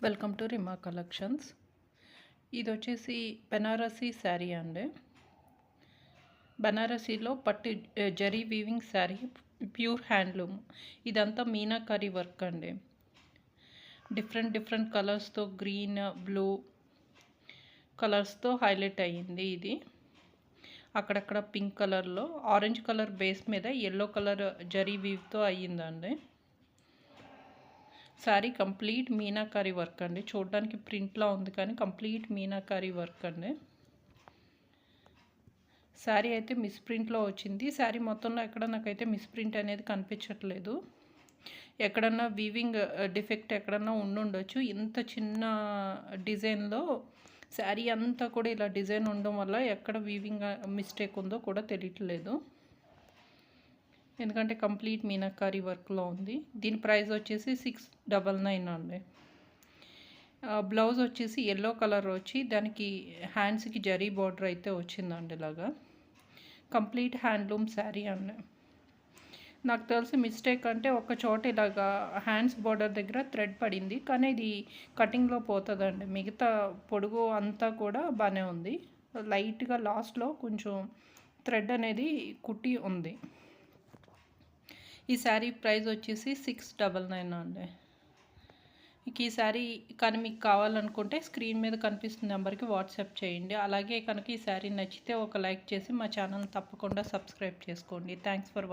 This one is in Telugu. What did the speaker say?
Welcome to రిమా collections. ఇది వచ్చేసి బెనారసీ శారీ అండి. బెనారసీలో పట్టు zari weaving sari, pure handloom. ఇదంతా మీనాకరీ వర్క్ అండి. డిఫరెంట్ కలర్స్తో, గ్రీన్, బ్లూ కలర్స్తో హైలైట్ అయ్యింది. ఇది అక్కడక్కడ పింక్ కలర్లో, ఆరెంజ్ కలర్ బేస్ మీద ఎల్లో కలర్ జరీ వీవ్తో అయ్యిందండి. శారీ కంప్లీట్ మీనాకరీ వర్క్ అండి. చూడడానికి ప్రింట్లా ఉంది కానీ కంప్లీట్ మీనాకరీ వర్క్ అండి. శారీ అయితే మిస్ ప్రింట్లో వచ్చింది. శారీ మొత్తంలో ఎక్కడ నాకైతే మిస్ ప్రింట్ అనేది కనిపించట్లేదు. ఎక్కడన్నా వీవింగ్ డిఫెక్ట్ ఎక్కడన్నా ఉండుండొచ్చు. ఇంత చిన్న డిజైన్లో శారీ అంతా కూడా ఇలా డిజైన్ ఉండడం వల్ల ఎక్కడ వీవింగ్ మిస్టేక్ ఉందో కూడా తెలియట్లేదు. ఎందుకంటే కంప్లీట్ మీనాకరీ వర్క్లో ఉంది. దీని ప్రైస్ వచ్చేసి 699 అండి. బ్లౌజ్ వచ్చేసి ఎల్లో కలర్ వచ్చి దానికి హ్యాండ్స్కి జరీ బార్డర్ అయితే వచ్చిందండి. ఇలాగా కంప్లీట్ హ్యాండ్లూమ్ శారీ అండి. నాకు తెలిసి మిస్టేక్ అంటే ఒక చోట ఇలాగా హ్యాండ్స్ బార్డర్ దగ్గర థ్రెడ్ పడింది, కానీ ఇది కటింగ్లో పోతుందండి. మిగతా పొడుగు అంతా కూడా బాగానే ఉంది. లైట్గా లాస్ట్లో కొంచెం థ్రెడ్ అనేది కుట్టి ఉంది. ఈ శారీ ప్రైస్ వచ్చేసి 699 అండి. ఈ శారీ కానీ మీకు కావాలనుకుంటే స్క్రీన్ మీద కనిపిస్తున్న నెంబర్కి వాట్సాప్ చేయండి. అలాగే కనుక ఈ శారీ నచ్చితే ఒక లైక్ చేసి మా ఛానల్ తప్పకుండా సబ్స్క్రైబ్ చేసుకోండి. Thanks for